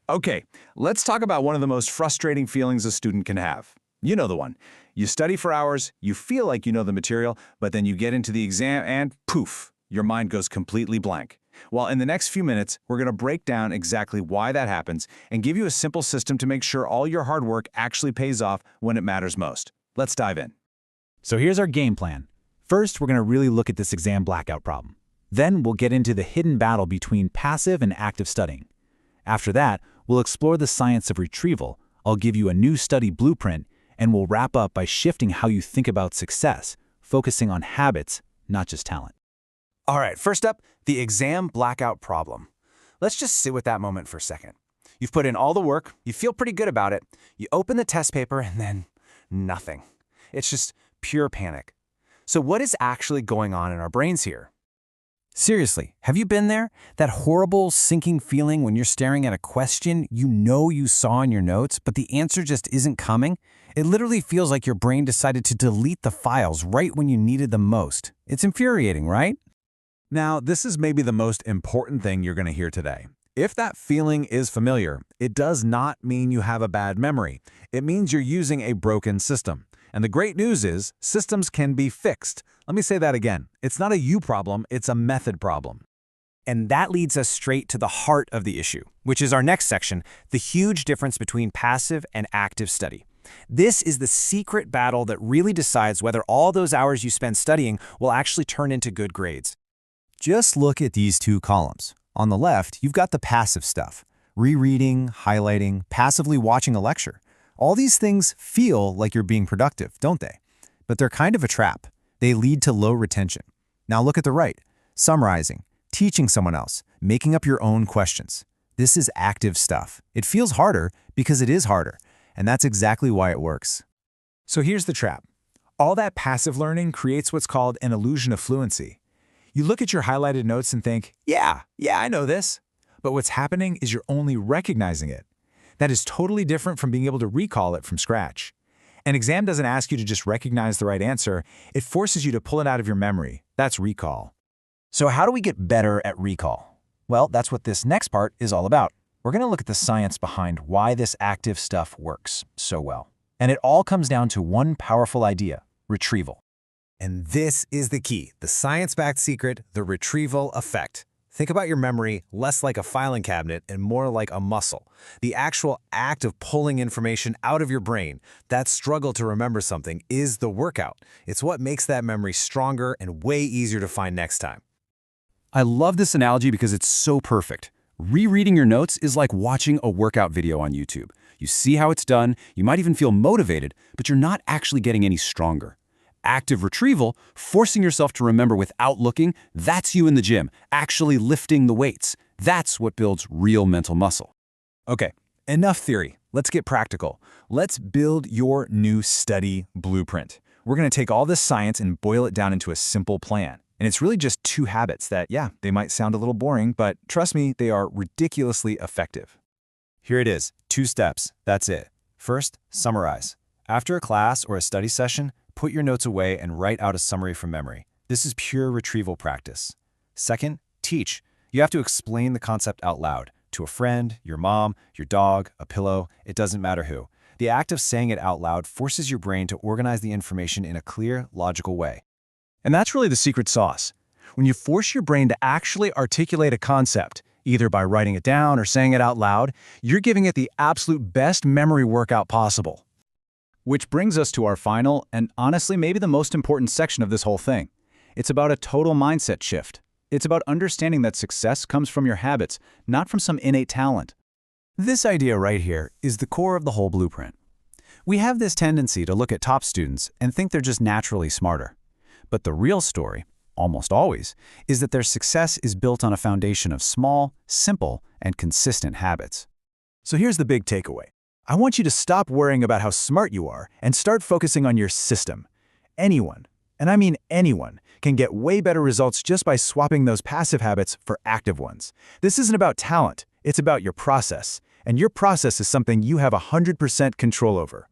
Okay, let's talk about one of the most frustrating feelings a student can have. You know the one. You study for hours, you feel like you know the material, but then you get into the exam and poof, your mind goes completely blank. Well, in the next few minutes, we're going to break down exactly why that happens and give you a simple system to make sure all your hard work actually pays off when it matters most. Let's dive in. So here's our game plan. First, we're going to really look at this exam blackout problem. Then we'll get into the hidden battle between passive and active studying. After that, we'll explore the science of retrieval. I'll give you a new study blueprint, and we'll wrap up by shifting how you think about success, focusing on habits, not just talent. All right, first up, the exam blackout problem. Let's just sit with that moment for a second. You've put in all the work, you feel pretty good about it, you open the test paper, and then nothing. It's just pure panic. So what is actually going on in our brains here? Seriously, have you been there? That horrible sinking feeling when you're staring at a question you know you saw in your notes, but the answer just isn't coming? It literally feels like your brain decided to delete the files right when you needed them most. It's infuriating, right? Now, this is maybe the most important thing you're going to hear today. If that feeling is familiar, it does not mean you have a bad memory. It means you're using a broken system. And the great news is, systems can be fixed. Let me say that again. It's not a you problem, it's a method problem. And that leads us straight to the heart of the issue, which is our next section, the huge difference between passive and active study. This is the secret battle that really decides whether all those hours you spend studying will actually turn into good grades. Just look at these two columns. On the left, you've got the passive stuff, rereading, highlighting, passively watching a lecture. All these things feel like you're being productive, don't they? But they're kind of a trap. They lead to low retention. Now look at the right, summarizing, teaching someone else, making up your own questions. This is active stuff. It feels harder because it is harder, and that's exactly why it works. So here's the trap. All that passive learning creates what's called an illusion of fluency. You look at your highlighted notes and think, yeah, I know this. But what's happening is you're only recognizing it. That is totally different from being able to recall it from scratch. An exam doesn't ask you to just recognize the right answer, it forces you to pull it out of your memory. That's recall. So how do we get better at recall? Well, that's what this next part is all about. We're going to look at the science behind why this active stuff works so well. And it all comes down to one powerful idea, retrieval. And this is the key, the science-backed secret, the retrieval effect. Think about your memory less like a filing cabinet and more like a muscle. The actual act of pulling information out of your brain, that struggle to remember something, is the workout. It's what makes that memory stronger and way easier to find next time. I love this analogy because it's so perfect. Rereading your notes is like watching a workout video on YouTube. You see how it's done, you might even feel motivated, but you're not actually getting any stronger. Active retrieval, forcing yourself to remember without looking, that's you in the gym, actually lifting the weights. That's what builds real mental muscle. Okay, enough theory. Let's get practical. Let's build your new study blueprint. We're going to take all this science and boil it down into a simple plan. And it's really just 2 habits that, yeah, they might sound a little boring, but trust me, they are ridiculously effective. Here it is, 2 steps. That's it. First, summarize. After a class or a study session, put your notes away and write out a summary from memory. This is pure retrieval practice. Second, teach. You have to explain the concept out loud to a friend, your mom, your dog, a pillow, it doesn't matter who. The act of saying it out loud forces your brain to organize the information in a clear, logical way. And that's really the secret sauce. When you force your brain to actually articulate a concept, either by writing it down or saying it out loud, you're giving it the absolute best memory workout possible. Which brings us to our final, and honestly maybe the most important section of this whole thing. It's about a total mindset shift. It's about understanding that success comes from your habits, not from some innate talent. This idea right here is the core of the whole blueprint. We have this tendency to look at top students and think they're just naturally smarter. But the real story, almost always, is that their success is built on a foundation of small, simple, and consistent habits. So here's the big takeaway. I want you to stop worrying about how smart you are and start focusing on your system. Anyone, and I mean anyone, can get way better results just by swapping those passive habits for active ones. This isn't about talent, it's about your process. And your process is something you have 100% control over.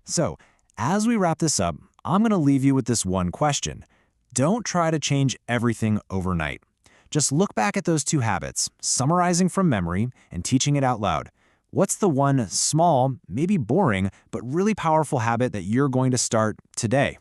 So, as we wrap this up, I'm going to leave you with this one question. Don't try to change everything overnight. Just look back at those 2 habits, summarizing from memory and teaching it out loud. What's the one small, maybe boring, but really powerful habit that you're going to start today?